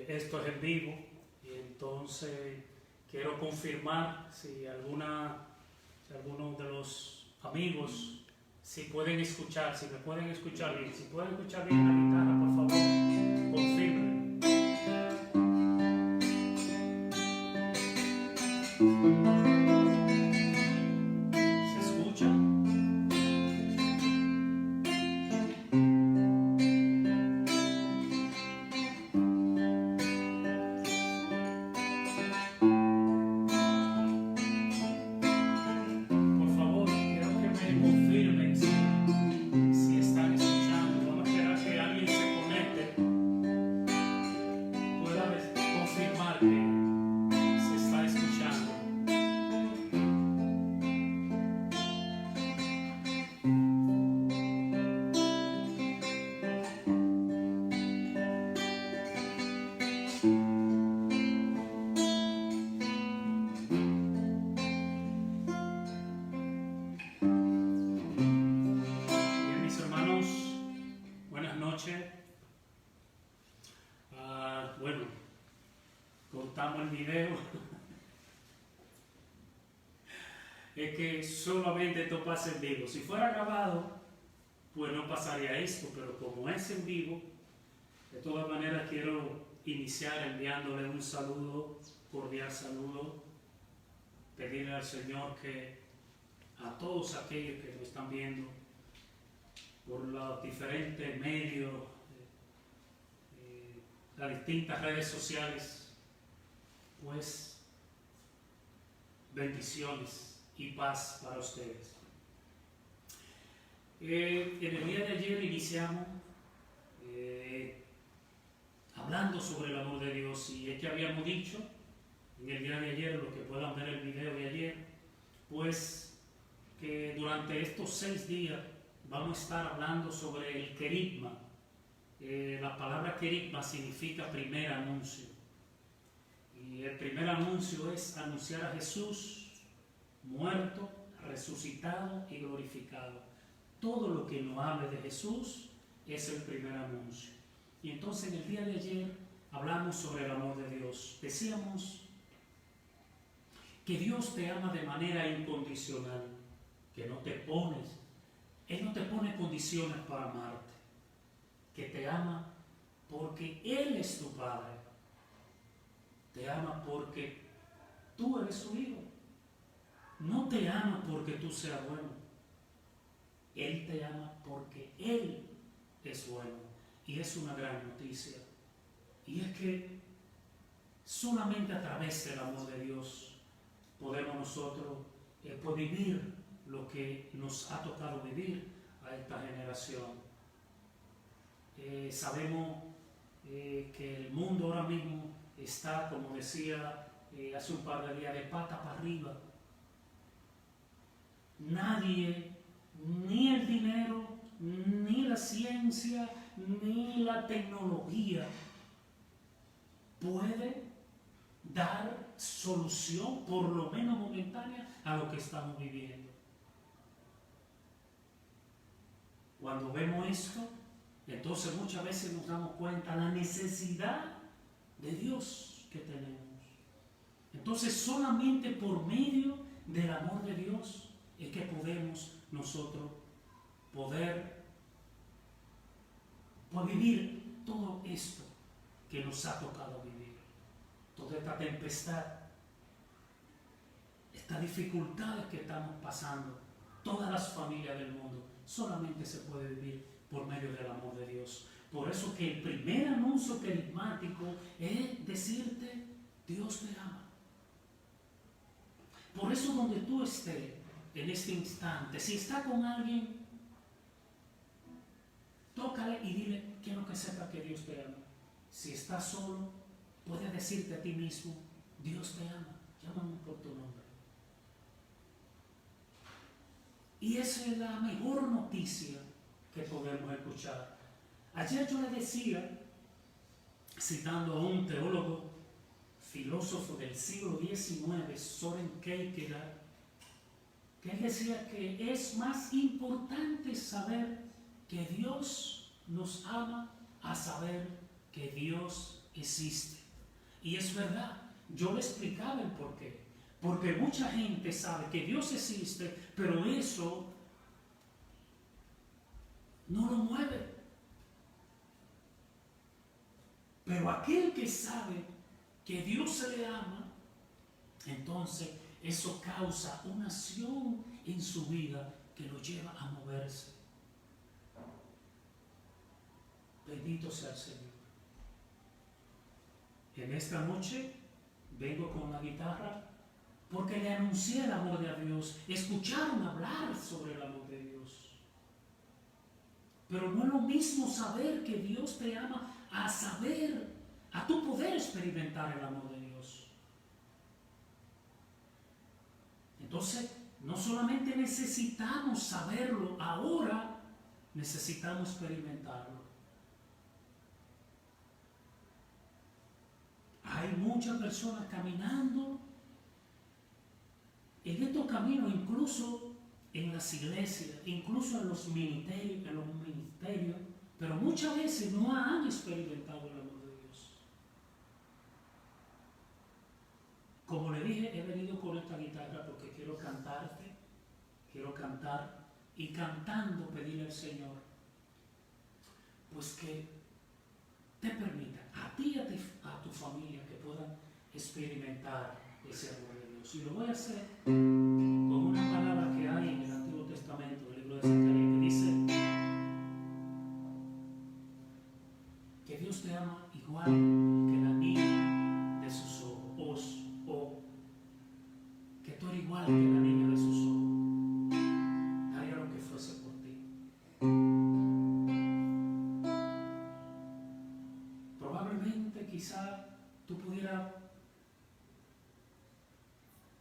esto es en vivo y entonces quiero confirmar si alguno de los amigos, si pueden escuchar, si me pueden escuchar bien, si pueden escuchar bien la guitarra, por favor, confirmen. ¿Se escucha? Bueno, cortamos el video. Es que solamente esto pasa en vivo. Si fuera grabado, pues no pasaría esto, pero como es en vivo, de todas maneras quiero iniciar enviándole un saludo, cordial saludo, pedirle al Señor que a todos aquellos que nos están viendo por los diferentes medios, las distintas redes sociales, pues bendiciones y paz para ustedes. En el día de ayer iniciamos hablando sobre el amor de Dios, y es que habíamos dicho en el día de ayer, los que puedan ver el video de ayer, pues que durante estos 6 días vamos a estar hablando sobre el querigma. La palabra querigma significa primer anuncio. Y el primer anuncio es anunciar a Jesús muerto, resucitado y glorificado. Todo lo que nos hable de Jesús es el primer anuncio. Y entonces en el día de ayer hablamos sobre el amor de Dios. Decíamos que Dios te ama de manera incondicional, que Él no te pone condiciones para amarte, que te ama porque Él es tu Padre, te ama porque tú eres su hijo, no te ama porque tú seas bueno, Él te ama porque Él es bueno, y es una gran noticia, y es que solamente a través del amor de Dios podemos nosotros pues vivir lo que nos ha tocado vivir a esta generación. Sabemos que el mundo ahora mismo está, como decía hace un par de días, de pata para arriba. Nadie, ni el dinero, ni la ciencia, ni la tecnología puede dar solución, por lo menos momentánea, a lo que estamos viviendo. Cuando vemos esto, entonces muchas veces nos damos cuenta de la necesidad de Dios que tenemos. Entonces solamente por medio del amor de Dios es que podemos nosotros poder vivir todo esto que nos ha tocado vivir. Toda esta tempestad, estas dificultades que estamos pasando, todas las familias del mundo, solamente se puede vivir por medio del amor de Dios. Por eso que el primer anuncio querigmático es decirte, Dios te ama. Por eso donde tú estés en este instante, si está con alguien, tócale y dile, quiero que sepa que Dios te ama. Si estás solo, puedes decirte a ti mismo, Dios te ama, llámame por tu nombre. Y esa es la mejor noticia que podemos escuchar. Ayer yo le decía, citando a un teólogo, filósofo del siglo XIX, Soren Kierkegaard, que él decía que es más importante saber que Dios nos ama a saber que Dios existe. Y es verdad, yo le explicaba el porqué. Porque mucha gente sabe que Dios existe, pero eso no lo mueve. Pero aquel que sabe que Dios se le ama, entonces eso causa una acción en su vida que lo lleva a moverse. Bendito sea el Señor. En esta noche vengo con la guitarra porque le anuncié el amor de Dios. Escucharon hablar sobre el amor de Dios. Pero no es lo mismo saber que Dios te ama a saber, a tu poder experimentar el amor de Dios. Entonces, no solamente necesitamos saberlo ahora, necesitamos experimentarlo. Hay muchas personas caminando en estos caminos, incluso en las iglesias, incluso en los ministerios, pero muchas veces no han experimentado el amor de Dios. Como le dije, he venido con esta guitarra porque quiero cantarte, quiero cantar y cantando pedirle al Señor, pues que te permita a ti y a tu familia que puedan experimentar ese amor de Dios. Y lo voy a hacer con una palabra que hay en el Antiguo Testamento, el libro de Zacarías, que dice que Dios te ama igual que la niña de sus ojos, o que tú eres igual que la niña de sus ojos. Daría lo que fuese por ti. Probablemente, quizá, tú pudieras,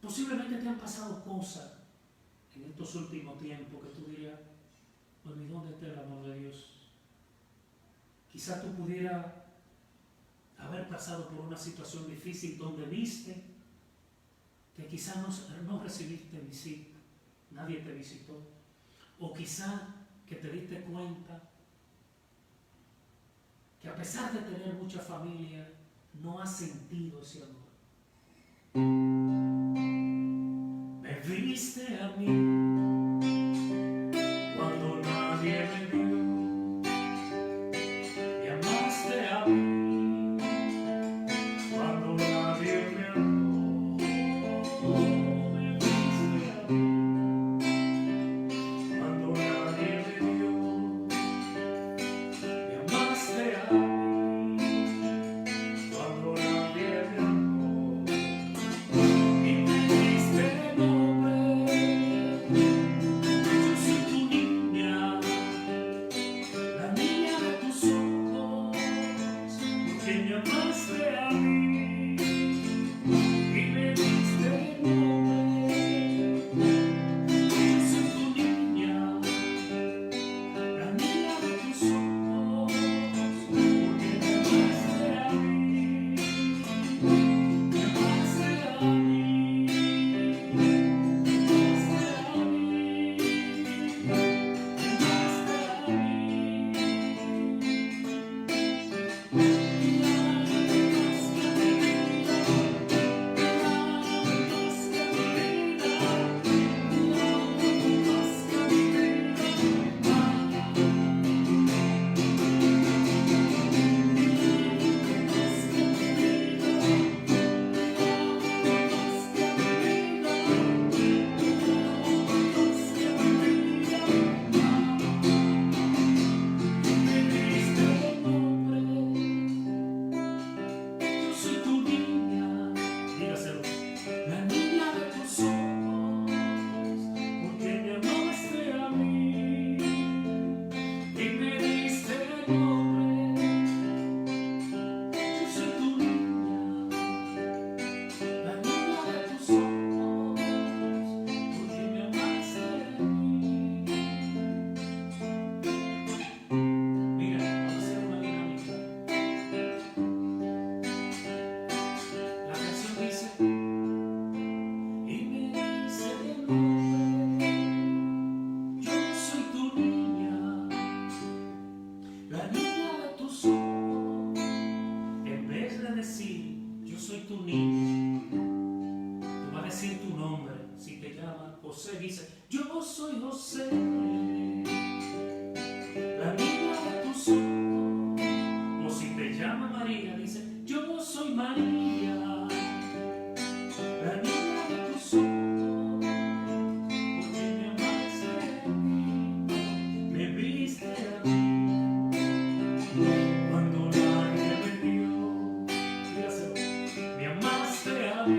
posiblemente te han pasado cosas en estos últimos tiempos que tú dirías, pues, ¿y dónde está el amor de Dios? Quizá tú pudieras haber pasado por una situación difícil donde viste que quizá no recibiste visita, nadie te visitó, o quizá que te diste cuenta que a pesar de tener mucha familia, no has sentido ese amor. Me viste a mí cuando nadie me vio, me amaste a mí cuando nadie me amó. Me viste a mí cuando nadie me vio, me amaste a mí cuando nadie me amó. Y me diste nombre, yo soy tu niña, la niña de tus ojos, porque me amaste a mí. Y me diste nombre, yo soy tu niña, la niña de tus ojos, porque me amaste a mí. Me amaste a mí, me amaste a mí, me amaste a mí. Y amaste a mí. decir, yo soy tu niño. Tú vas a decir tu nombre. Si te llama José, dice, yo soy José, la niña de tus ojos. O si te llama María, dice, yo soy María, la niña de tus ojos. Porque me amaste a mí, me viste a mí. Cuando nadie me vio, dígaselo, me amaste a mí.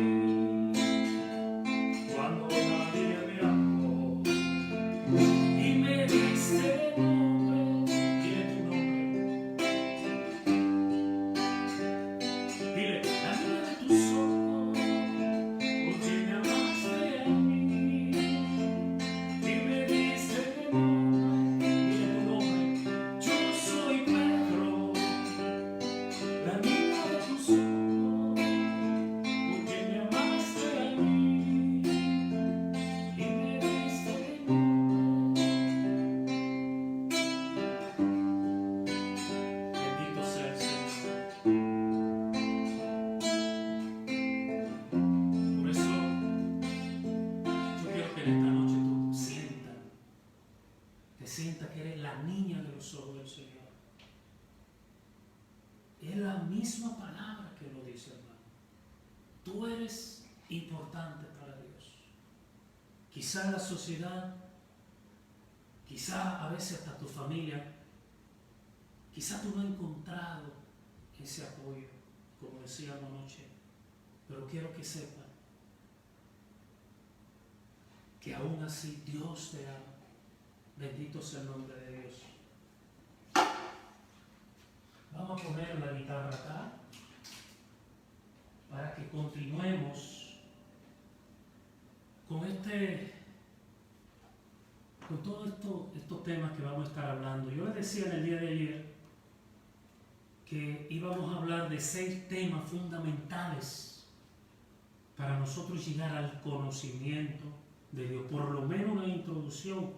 Cuando nadie me amó y me diste nombre, dile tu nombre, dile, la niña de tus ojos, porque me amaste a mí y me diste nombre, dile tu nombre, yo soy Pedro, la niña de tus ojos, porque me amaste a mí y me diste nombre. Bendito sea el Señor. Por eso yo quiero que en esta noche tú te sientas que eres la niña de los ojos del Señor. Es la misma palabra que lo dice, hermano. Tú eres importante para Dios. Quizá la sociedad, quizá a veces hasta tu familia, quizá tú no has encontrado ese apoyo, como decíamos anoche, pero quiero que sepan que aún así Dios te ama. Bendito sea el nombre de Dios. Vamos a poner la guitarra acá para que continuemos con todos estos temas que vamos a estar hablando. Yo les decía en el día de ayer que íbamos a hablar de 6 temas fundamentales para nosotros llegar al conocimiento de Dios, por lo menos una introducción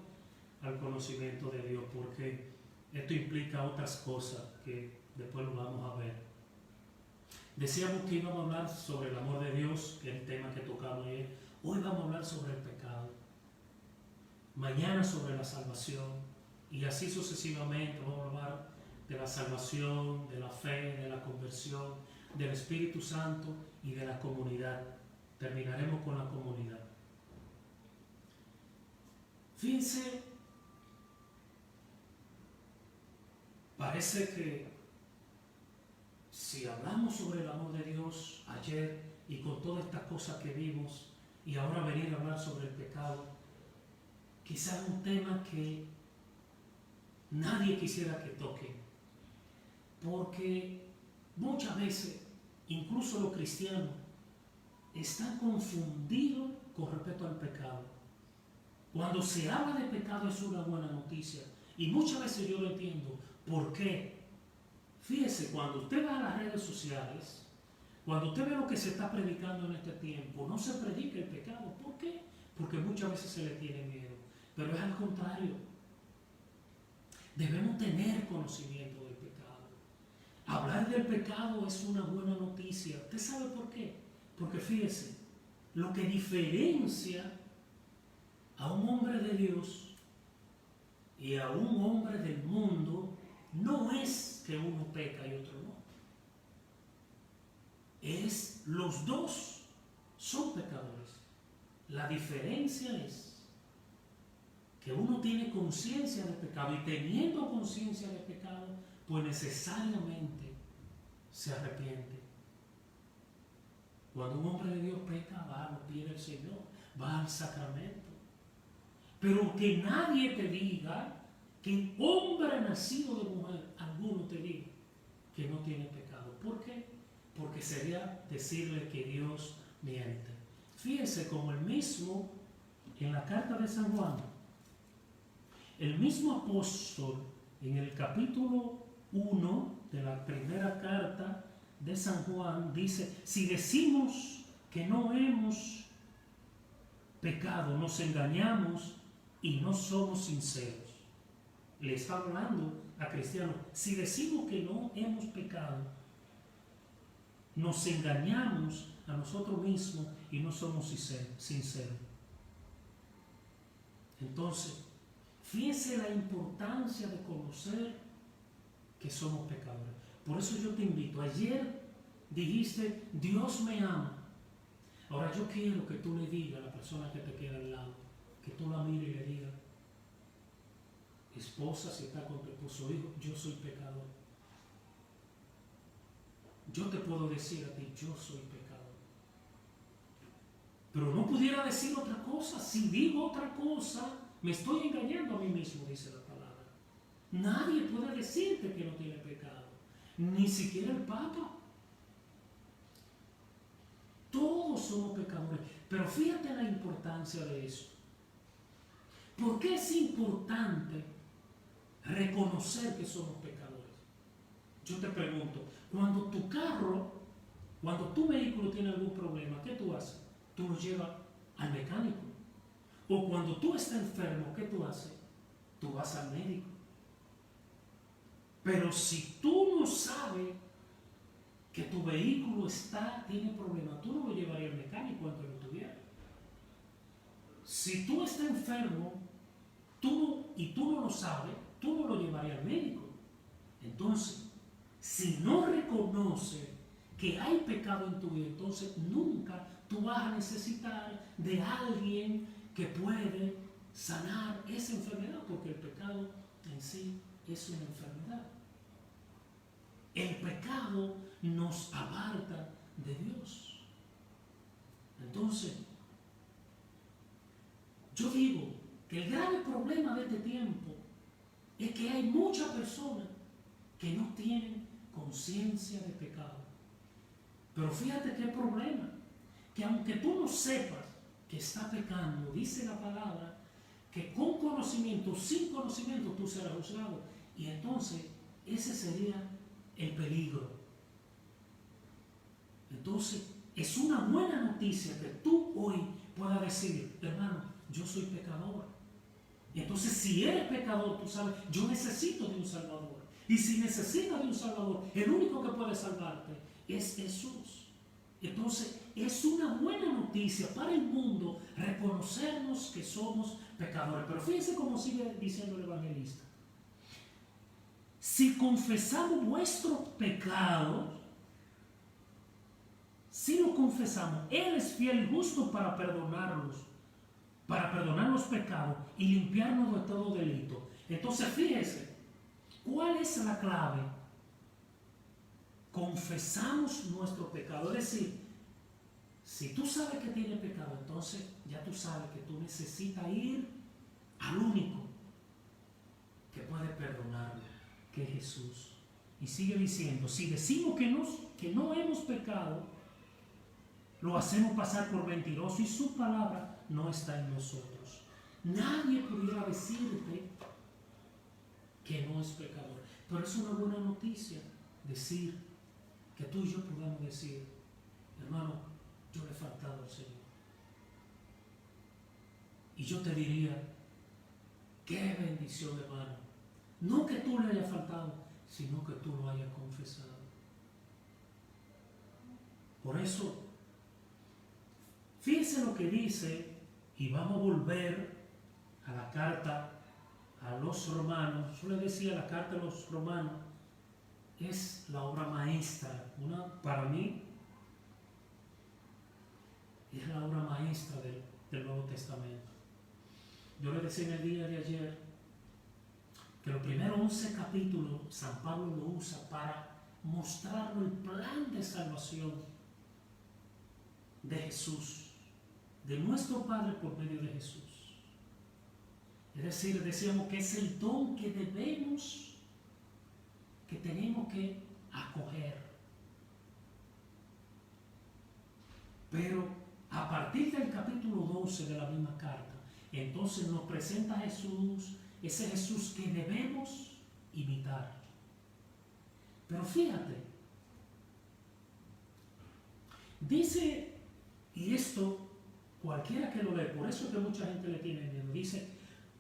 al conocimiento de Dios, porque esto implica otras cosas que después lo vamos a ver. Decíamos que íbamos a hablar sobre el amor de Dios, que es el tema que tocamos ayer. Hoy vamos a hablar sobre el pecado. Mañana sobre la salvación. Y así sucesivamente vamos a hablar de la salvación, de la fe, de la conversión, del Espíritu Santo y de la comunidad. Terminaremos con la comunidad. Fíjense, parece que si hablamos sobre el amor de Dios ayer y con todas estas cosas que vimos y ahora venir a hablar sobre el pecado, quizás un tema que nadie quisiera que toque, porque muchas veces, incluso los cristianos, están confundidos con respecto al pecado. Cuando se habla de pecado es una buena noticia, y muchas veces yo lo entiendo. ¿Por qué? Fíjese, cuando usted va a las redes sociales, cuando usted ve lo que se está predicando en este tiempo, no se predica el pecado. ¿Por qué? Porque muchas veces se le tiene miedo. Pero es al contrario. Debemos tener conocimiento del pecado. Hablar del pecado es una buena noticia. ¿Usted sabe por qué? Porque fíjese, lo que diferencia a un hombre de Dios y a un hombre del mundo no es que uno peca y otro no. Los dos son pecadores. La diferencia es que uno tiene conciencia de pecado, y teniendo conciencia de pecado, pues necesariamente se arrepiente. Cuando un hombre de Dios peca, va a los pies del Señor, va al sacramento. Pero que nadie te diga, que hombre nacido de mujer, alguno te diga que no tiene pecado. ¿Por qué? Porque sería decirle que Dios miente. Fíjense como el mismo, en la carta de San Juan, el mismo apóstol, en el capítulo 1 de la primera carta de San Juan, dice: si decimos que no hemos pecado, nos engañamos y no somos sinceros. Le está hablando a cristianos. Si decimos que no hemos pecado, nos engañamos a nosotros mismos y no somos sinceros. Entonces, fíjense la importancia de conocer que somos pecadores. Por eso yo te invito. Ayer dijiste, Dios me ama. Ahora yo quiero que tú le digas a la persona que te queda al lado, que tú la mires y le digas, esposa, si está con tu esposo, hijo, yo soy pecador. Yo te puedo decir a ti, yo soy pecador. Pero no pudiera decir otra cosa. Si digo otra cosa, me estoy engañando a mí mismo, dice la palabra. Nadie puede decirte que no tiene pecado, ni siquiera el Papa. Todos somos pecadores. Pero fíjate la importancia de eso. ¿Por qué es importante reconocer que somos pecadores? Yo te pregunto, cuando tu vehículo tiene algún problema, ¿qué tú haces? Tú lo llevas al mecánico. O cuando tú estás enfermo, ¿qué tú haces? Tú vas al médico. Pero si tú no sabes que tu vehículo tiene problemas, tú no lo llevarías al mecánico aunque lo tuviera. Si tú estás enfermo y tú no lo sabes, tú no lo llevarías al médico. Entonces, si no reconoces que hay pecado en tu vida, entonces nunca tú vas a necesitar de alguien que puede sanar esa enfermedad, porque el pecado en sí es una enfermedad. El pecado nos aparta de Dios. Entonces, yo digo que el grave problema de este tiempo es que hay muchas personas que no tienen conciencia de pecado. Pero fíjate qué problema, que aunque tú no sepas que está pecando, dice la palabra, que con conocimiento, sin conocimiento, tú serás juzgado. Y entonces, ese sería el peligro. Entonces, es una buena noticia que tú hoy puedas decir, hermano, yo soy pecador. Y entonces, si eres pecador, tú sabes, yo necesito de un Salvador. Y si necesitas de un Salvador, el único que puede salvarte es Jesús. Entonces, es una buena noticia para el mundo reconocernos que somos pecadores. Pero fíjense cómo sigue diciendo el evangelista. Si confesamos vuestros pecados, si lo confesamos, Él es fiel y justo para perdonar los pecados y limpiarnos de todo delito. Entonces, fíjense, ¿cuál es la clave? Confesamos nuestro pecado. Es decir, si tú sabes que tienes pecado, entonces ya tú sabes que tú necesitas ir al único que puede perdonarlo, que es Jesús. Y sigue diciendo, si decimos que no hemos pecado, lo hacemos pasar por mentiroso y su palabra no está en nosotros. Nadie pudiera decirte que no es pecador. Pero es una buena noticia decir que tú y yo podamos decir, hermano, yo le he faltado al Señor. Y yo te diría, qué bendición, hermano. No que tú le hayas faltado, sino que tú lo hayas confesado. Por eso, fíjense lo que dice, y vamos a volver a la carta a los romanos. Yo le decía, la carta a los romanos es la obra maestra. Para mí, es la obra maestra del Nuevo Testamento. Yo le decía en el día de ayer que los primeros 11 capítulos San Pablo lo usa para mostrarnos el plan de salvación de Jesús, de nuestro Padre por medio de Jesús. Es decir, decíamos que es el don que tenemos que acoger. Pero a partir del capítulo 12 de la misma carta, entonces nos presenta a Jesús, ese Jesús que debemos imitar. Pero fíjate, dice, y esto cualquiera que lo lee, por eso es que mucha gente le tiene miedo, dice,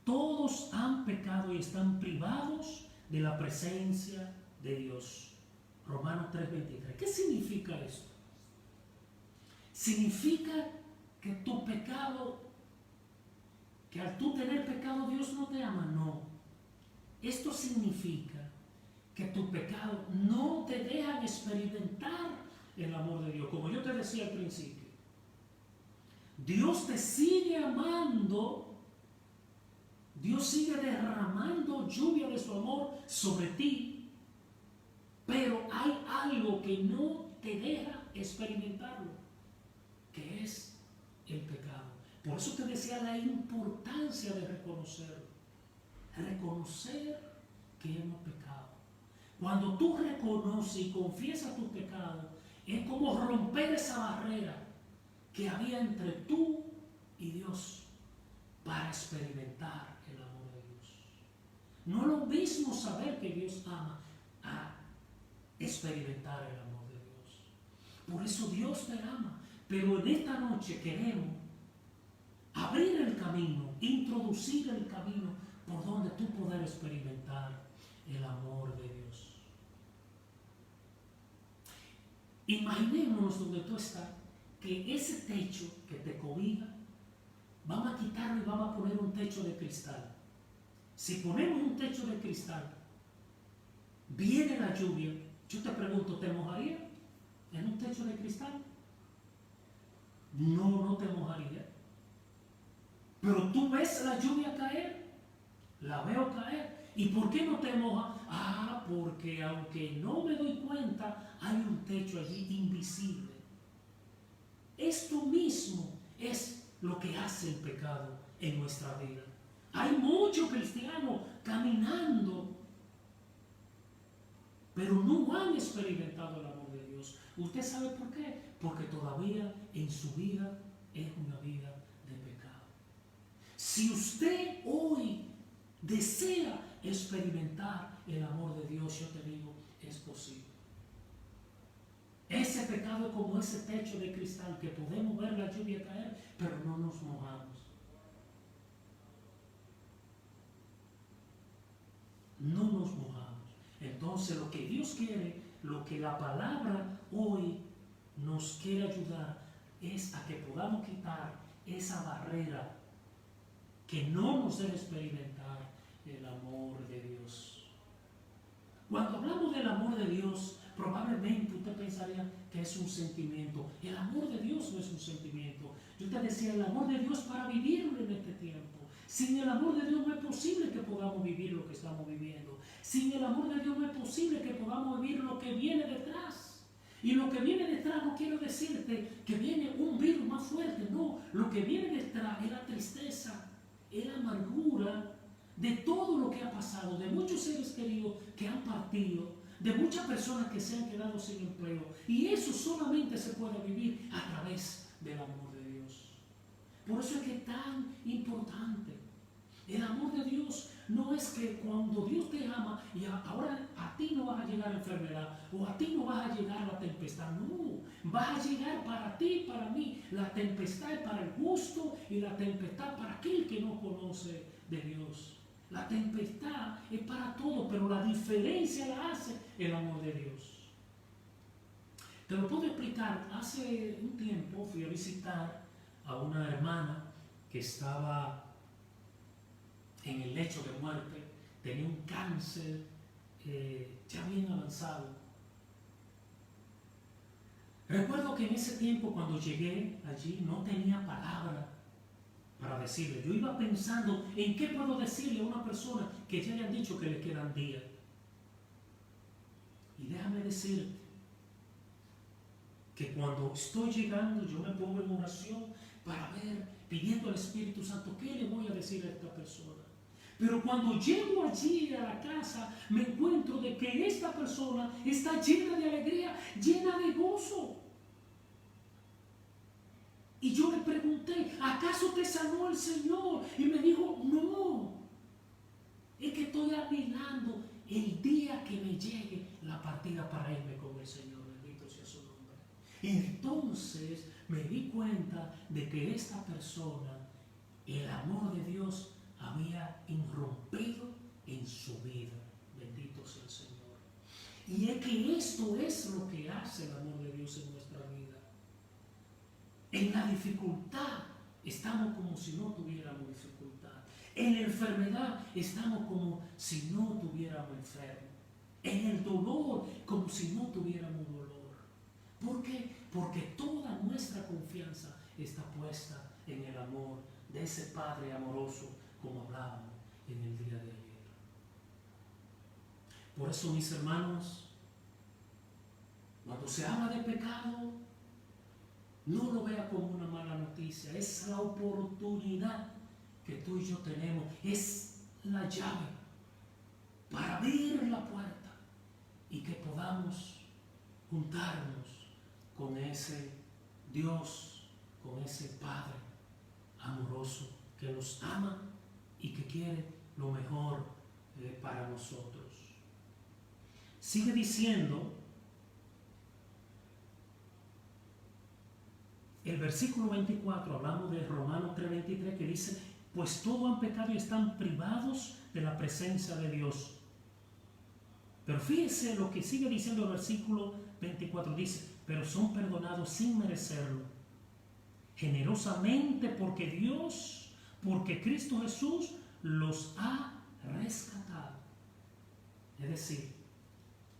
todos han pecado y están privados de la presencia de Dios. Romanos 3:23. ¿Qué significa esto? significa que tu pecado, que al tú tener pecado Dios no te ama. No. Esto significa que tu pecado no te deja experimentar el amor de Dios. Como yo te decía al principio, Dios te sigue amando, Dios sigue derramando lluvia de su amor sobre ti, pero hay algo que no te deja experimentarlo, que es el pecado. Por eso te decía la importancia de reconocer que hemos pecado. Cuando tú reconoces y confiesas tu pecado, es como romper esa barrera que había entre tú y Dios para experimentar el amor de Dios. No es lo mismo saber que Dios ama a experimentar el amor de Dios. Por eso Dios te ama. Pero en esta noche queremos abrir el camino, introducir el camino por donde tú poder experimentar el amor de Dios. Imaginémonos donde tú estás, que ese techo que te cobija, vamos a quitarlo y vamos a poner un techo de cristal. Si ponemos un techo de cristal, viene la lluvia, yo te pregunto, ¿te mojaría en un techo de cristal? No, no te mojaría. Pero tú ves la lluvia caer, la veo caer. ¿Y por qué no te moja? Ah, porque aunque no me doy cuenta, hay un techo allí invisible. Esto mismo es lo que hace el pecado en nuestra vida. Hay muchos cristianos caminando, pero no han experimentado el amor de Dios. ¿Usted sabe por qué? Porque todavía en su vida es una vida de pecado. Si usted hoy desea experimentar el amor de Dios, yo te digo, es posible. Ese pecado es como ese techo de cristal que podemos ver la lluvia caer, pero no nos mojamos. No nos mojamos. Entonces lo que Dios quiere, lo que la palabra hoy nos quiere ayudar, es a que podamos quitar esa barrera que no nos debe experimentar el amor de Dios. Cuando hablamos del amor de Dios, probablemente usted pensaría que es un sentimiento. El amor de Dios no es un sentimiento. Yo te decía, el amor de Dios para vivirlo en este tiempo. Sin el amor de Dios no es posible que podamos vivir lo que estamos viviendo. Sin el amor de Dios no es posible que podamos vivir lo que viene detrás. Y lo que viene detrás no quiero decirte que viene un virus más fuerte. No, lo que viene detrás es la tristeza, es la amargura de todo lo que ha pasado, de muchos seres queridos que han partido, de muchas personas que se han quedado sin empleo. Y eso solamente se puede vivir a través del amor de Dios. Por eso es que es tan importante. El amor de Dios no es que cuando Dios te ama y ahora a ti no vas a llegar la enfermedad o a ti no vas a llegar la tempestad. No, va a llegar para ti, para mí. La tempestad es para el justo y la tempestad para aquel que no conoce de Dios. La tempestad es para todo, pero la diferencia la hace el amor de Dios. Te lo puedo explicar. Hace un tiempo fui a visitar a una hermana que estaba en el lecho de muerte, tenía un cáncer ya bien avanzado. Recuerdo que en ese tiempo, cuando llegué allí, no tenía palabra para decirle. Yo iba pensando en qué puedo decirle a una persona que ya le han dicho que le quedan días. Y déjame decirte que cuando estoy llegando, yo me pongo en oración para ver, pidiendo al Espíritu Santo, ¿qué le voy a decir a esta persona? Pero cuando llego allí a la casa, me encuentro de que esta persona está llena de alegría, llena de gozo. Y yo le pregunté, ¿acaso te sanó el Señor? Y me dijo, no, es que estoy anhelando el día que me llegue la partida para irme con el Señor. Bendito sea su nombre. Entonces me di cuenta de que esta persona, el amor de Dios, había irrumpido en su vida. Bendito sea el Señor. Y es que esto es lo que hace el amor de Dios en nuestra vida. En la dificultad estamos como si no tuviéramos dificultad. En la enfermedad estamos como si no tuviéramos enfermo. En el dolor como si no tuviéramos dolor. ¿Por qué? Porque toda nuestra confianza está puesta en el amor de ese Padre amoroso, como hablábamos en el día de ayer. Por eso, mis hermanos, cuando se habla de pecado, no lo vea como una mala noticia. Es la oportunidad que tú y yo tenemos. Es la llave para abrir la puerta y que podamos juntarnos con ese Dios, con ese Padre amoroso que nos ama y que quiere lo mejor para nosotros. Sigue diciendo el versículo 24, hablamos de Romanos 3:23, que dice: pues todos han pecado y están privados de la presencia de Dios. Pero fíjese lo que sigue diciendo el versículo 24, dice: pero son perdonados sin merecerlo, generosamente, porque Dios, porque Cristo Jesús los ha rescatado. Es decir,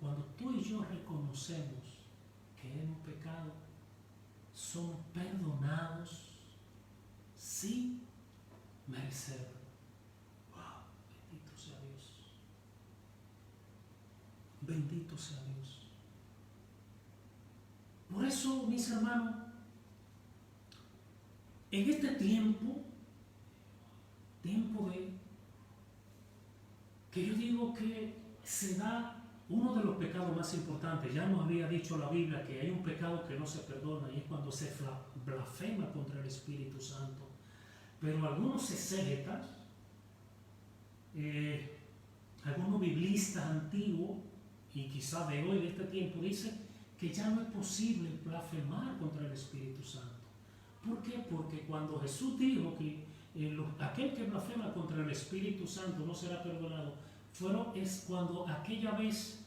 cuando tú y yo reconocemos que hemos pecado, somos perdonados sin merecerlo. Wow, bendito sea Dios. Bendito sea Dios. Por eso, mis hermanos, en este tiempo de que yo digo que se da uno de los pecados más importantes. Ya nos había dicho la Biblia que hay un pecado que no se perdona, y es cuando se blasfema contra el Espíritu Santo. Pero algunos exégetas, algunos biblistas antiguos, y quizá de hoy, de este tiempo, dicen que ya no es posible blasfemar contra el Espíritu Santo. ¿Por qué? Porque cuando Jesús dijo que aquel que blasfema contra el Espíritu Santo no será perdonado, es cuando aquella vez,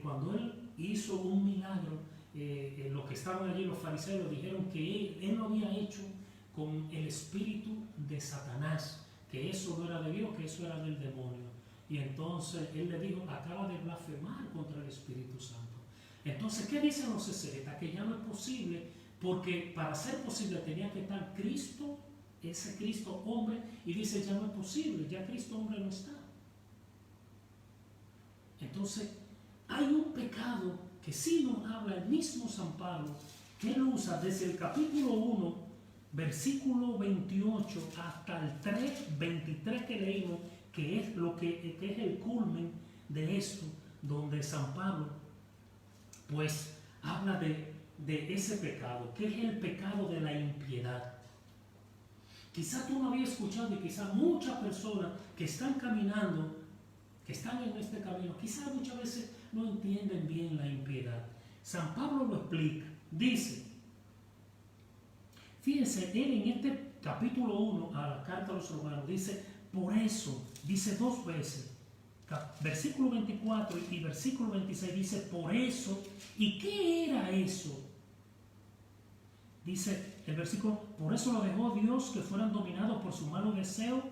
cuando Él hizo un milagro, los que estaban allí, los fariseos, dijeron que Él lo había hecho con el espíritu de Satanás, que eso no era de Dios, que eso era del demonio. Y entonces Él le dijo: acaba de blasfemar contra el Espíritu Santo. Entonces, ¿qué dicen los exégetas? Que ya no es posible, porque para ser posible tenía que estar Cristo, ese Cristo hombre, y dice: ya no es posible, ya Cristo hombre no está. Entonces, hay un pecado que sí nos habla el mismo San Pablo, que él usa desde el capítulo 1, versículo 28, hasta el 3:23 que leímos, que es que es el culmen de esto, donde San Pablo pues habla de ese pecado, que es el pecado de la impiedad. Quizá tú no habías escuchado, y quizá muchas personas que están caminando, que están en este camino, quizá muchas veces no entienden bien la impiedad. San Pablo lo explica, dice, fíjense, él en este capítulo 1 a la carta a los romanos dice: por eso, dice dos veces, versículo 24 y versículo 26 dice: por eso. ¿Y qué era eso? Dice el versículo: por eso lo dejó Dios, que fueran dominados por su malo deseo,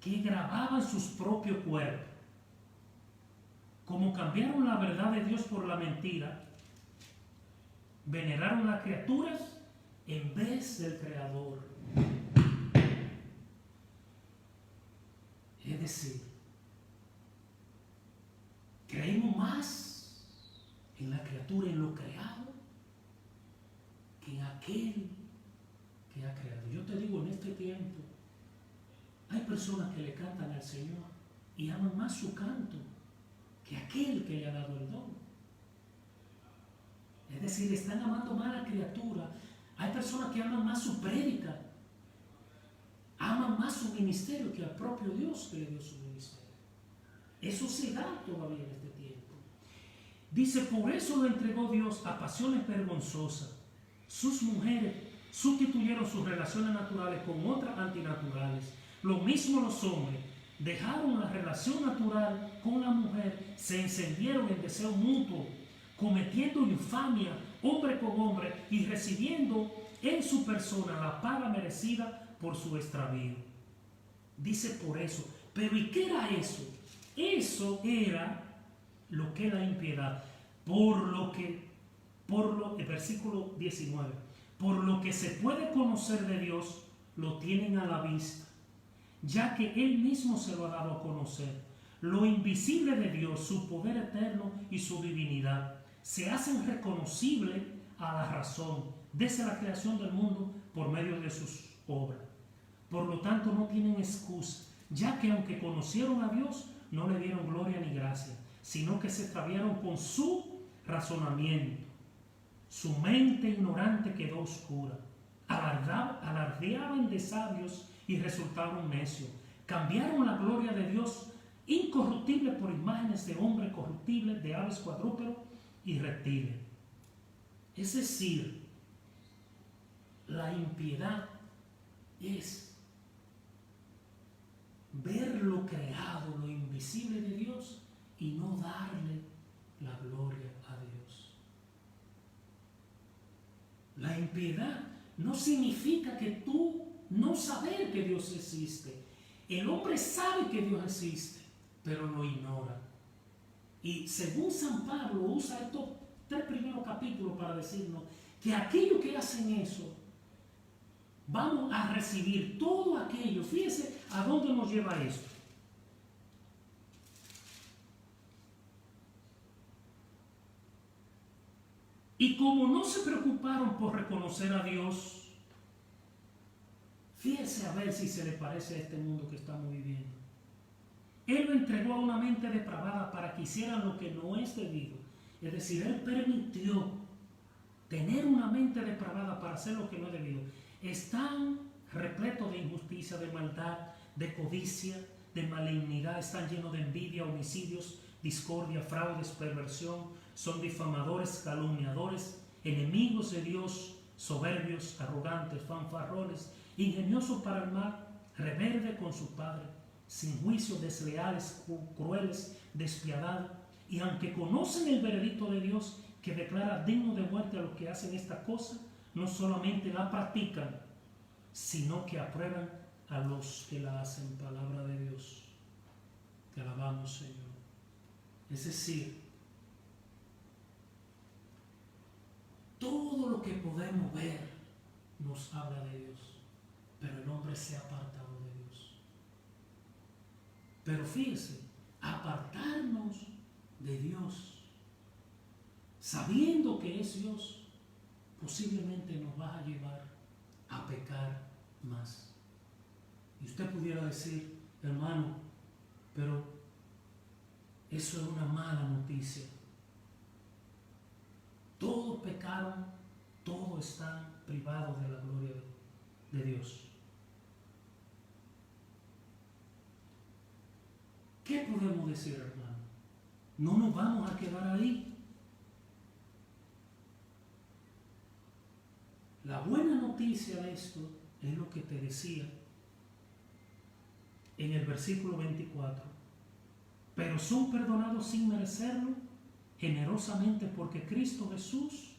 que grababan sus propios cuerpos. Como cambiaron la verdad de Dios por la mentira, veneraron las criaturas en vez del Creador. Es decir, creemos más en la criatura, en lo creado, que en aquel que ha creado. Yo te digo, en este tiempo hay personas que le cantan al Señor y aman más su canto que aquel que le ha dado el don. Es decir, están amando más a la criatura. Hay personas que aman más su prédica, aman más su ministerio que al propio Dios que le dio su ministerio. Eso se da todavía en este tiempo. Dice: por eso lo entregó Dios a pasiones vergonzosas. Sus mujeres sustituyeron sus relaciones naturales con otras antinaturales. Lo mismo los hombres dejaron la relación natural con la mujer, se encendieron en deseo mutuo, cometiendo infamia hombre con hombre y recibiendo en su persona la paga merecida por su extravío. Dice por eso. Pero ¿y qué era eso? Eso era lo que la impiedad. El versículo 19, por lo que se puede conocer de Dios, lo tienen a la vista, ya que Él mismo se lo ha dado a conocer. Lo invisible de Dios, su poder eterno y su divinidad, se hacen reconocibles a la razón desde la creación del mundo por medio de sus obras. Por lo tanto, no tienen excusa, ya que aunque conocieron a Dios, no le dieron gloria ni gracia, sino que se extraviaron con su razonamiento. Su mente ignorante quedó oscura. Alardeaban de sabios y resultaron necios. Cambiaron la gloria de Dios incorruptible por imágenes de hombres corruptibles, de aves cuadrúpedos y reptiles. Es decir, la impiedad es ver lo creado, lo invisible de Dios y no darle la gloria a Dios. La impiedad no significa que tú no saber que Dios existe. El hombre sabe que Dios existe, pero lo ignora. Y según San Pablo usa estos 3 primeros capítulos para decirnos que aquellos que hacen eso vamos a recibir todo aquello. Fíjese a dónde nos lleva esto. Y como no se preocuparon por reconocer a Dios, fíjese a ver si se le parece a este mundo que estamos viviendo. Él lo entregó a una mente depravada para que hicieran lo que no es debido. Es decir, Él permitió tener una mente depravada para hacer lo que no es debido. Están repletos de injusticia, de maldad, de codicia, de malignidad. Están llenos de envidia, homicidios, discordia, fraudes, perversión. Son difamadores, calumniadores, enemigos de Dios, soberbios, arrogantes, fanfarrones, ingeniosos para el mal, rebeldes con su padre, sin juicio, desleales, crueles, despiadados. Y aunque conocen el veredicto de Dios que declara digno de muerte a los que hacen esta cosa, no solamente la practican, sino que aprueban a los que la hacen. Palabra de Dios. Te alabamos, Señor. Es decir, todo lo que podemos ver nos habla de Dios, pero el hombre se ha apartado de Dios. Pero fíjese, apartarnos de Dios, sabiendo que es Dios, posiblemente nos va a llevar a pecar más. Y usted pudiera decir, hermano, pero eso es una mala noticia. Todos pecaron, todos están privados de la gloria de Dios. ¿Qué podemos decir, hermano? No nos vamos a quedar ahí. La buena noticia de esto es lo que te decía en el versículo 24. Pero son perdonados sin merecerlo, generosamente, porque Cristo Jesús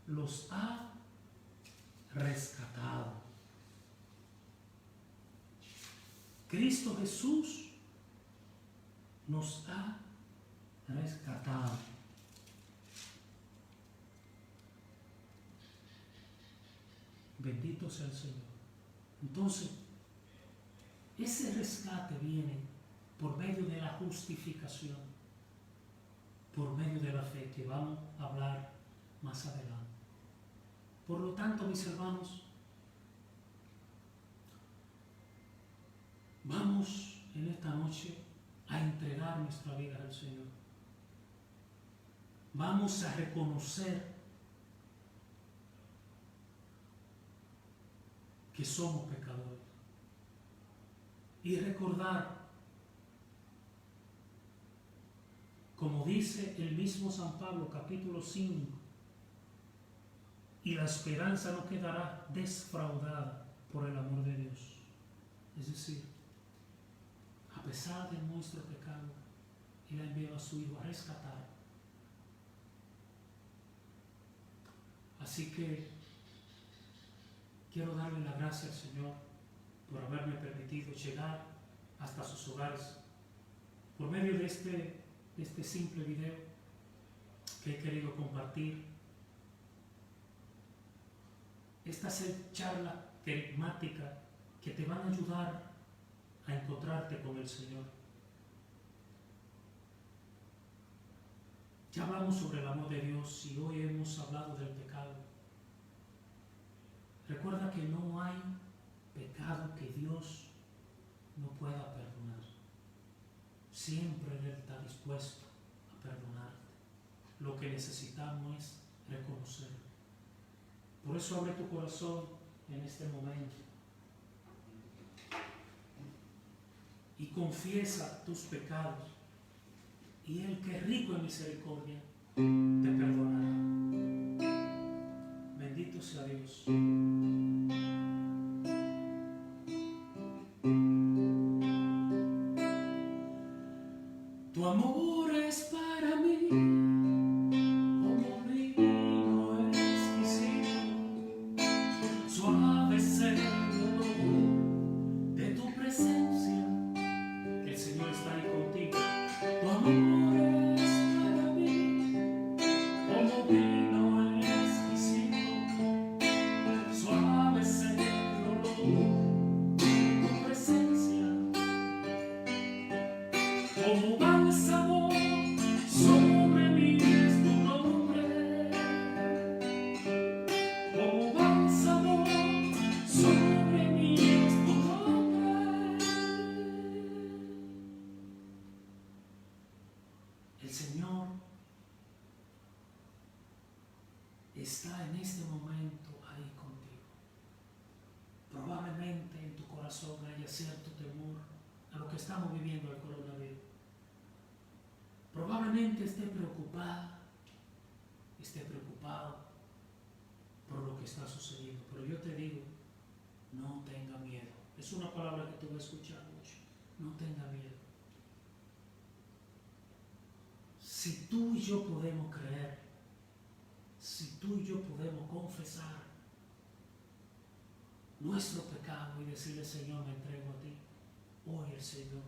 los ha rescatado. Cristo Jesús nos ha rescatado. Bendito sea el Señor. Entonces, ese rescate viene por medio de la justificación, por medio de la fe, que vamos a hablar más adelante. Por lo tanto, mis hermanos, vamos en esta noche a entregar nuestra vida al Señor. Vamos a reconocer que somos pecadores y recordar, como dice el mismo San Pablo, capítulo 5, y la esperanza no quedará desfraudada por el amor de Dios. Es decir, a pesar de nuestro pecado, Él ha enviado a su Hijo a rescatar Así que quiero darle las gracias al Señor por haberme permitido llegar hasta sus hogares por medio de este simple video que he querido compartir. Estas charlas temáticas que te van a ayudar a encontrarte con el Señor. Ya hablamos sobre el amor de Dios y hoy hemos hablado del pecado. Recuerda que no hay pecado que Dios no pueda perdonar. Siempre Él está dispuesto a perdonarte. Lo que necesitamos es reconocerlo. Por eso abre tu corazón en este momento y confiesa tus pecados, y Él, que es rico en misericordia, te perdonará. Bendito sea Dios. Tu amor es para mí como vino exquisito, suave es el olor de tu presencia. El Señor está ahí contigo. Tu amor es para mí como vino exquisito, suave es el olor de tu presencia, como bálsamo sobre mí es tu nombre, como bálsamo sobre mí es tu nombre. El Señor está en este momento ahí contigo. Probablemente en tu corazón haya cierto temor a lo que estamos viviendo el coronavirus. Probablemente esté preocupado por lo que está sucediendo. Pero yo te digo, no tenga miedo. Es una palabra que tú vas a escuchar mucho. No tenga miedo. Si tú y yo podemos creer, si tú y yo podemos confesar nuestro pecado y decirle, Señor, me entrego a ti, hoy el Señor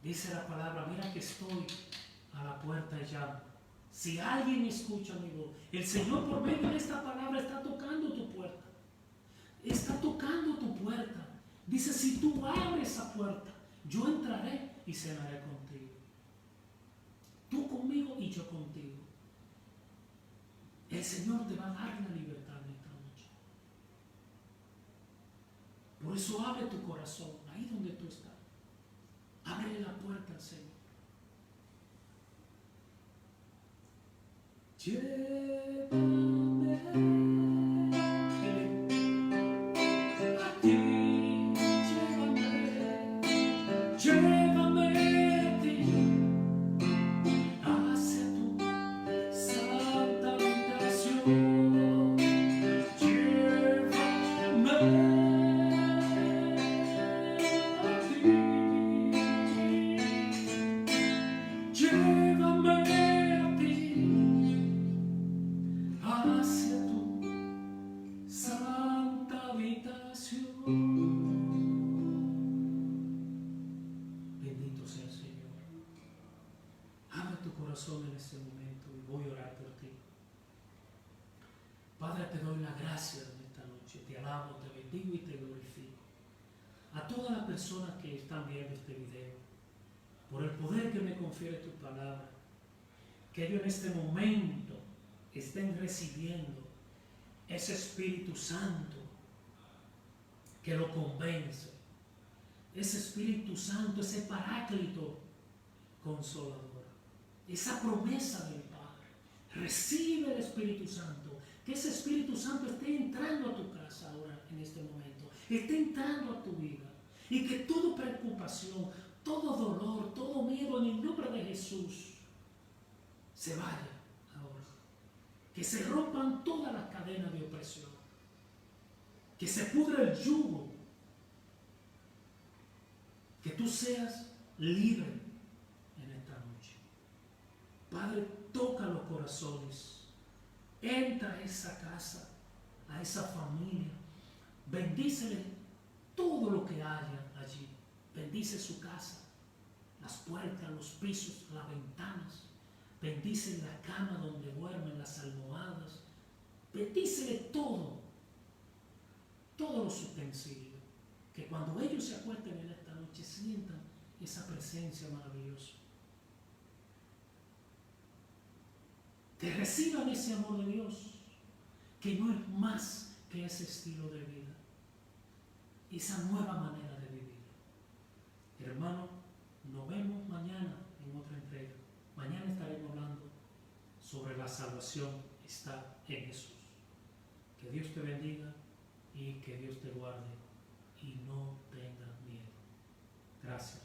dice la palabra, mira que estoy a la puerta y llamo. Si alguien escucha mi voz, el Señor por medio de esta palabra está tocando tu puerta. Está tocando tu puerta. Dice, si tú abres esa puerta, yo entraré y cenaré contigo. Tú conmigo y yo contigo. El Señor te va a dar la libertad en esta noche. Por eso abre tu corazón, ahí donde tú estás. Abre la puerta al Señor. Llévame a ti, llévame a ti, hacia tu santa habitación. Llévame a ti, llévame a ti, hacia tu santa habitación. Bendito sea el Señor. Abre tu corazón en este momento y voy a orar por ti. Padre, te doy la gracia en esta noche. Te alabo, te bendigo y te glorifico. A todas las personas que están viendo este video, por el poder que me confiere tu palabra, que ellos en este momento estén recibiendo ese Espíritu Santo que lo convence, ese Espíritu Santo, ese Paráclito consolador, esa promesa del Padre. Recibe el Espíritu Santo, que ese Espíritu Santo esté entrando a tu casa ahora en este momento, esté entrando a tu vida, y que toda preocupación, todo dolor, todo miedo en el nombre de Jesús se vaya ahora. Que se rompan todas las cadenas de opresión, que se pudra el yugo, que tú seas libre en esta noche. Padre, toca los corazones, Entra a esa casa, a esa familia. Bendícele todo lo que haya allí. Bendice su casa, las puertas, los pisos, las ventanas. Bendice la cama donde duermen, las almohadas. Bendícele todo, todos los utensilios. Que cuando ellos se acuesten en esta noche sientan esa presencia maravillosa. Que reciban ese amor de Dios, que no es más que ese estilo de vida, esa nueva manera de vivir. Hermano, nos vemos mañana en otra entrega. Mañana estaremos hablando sobre la salvación está en Jesús. Que Dios te bendiga y que Dios te guarde y no tengas miedo. Gracias.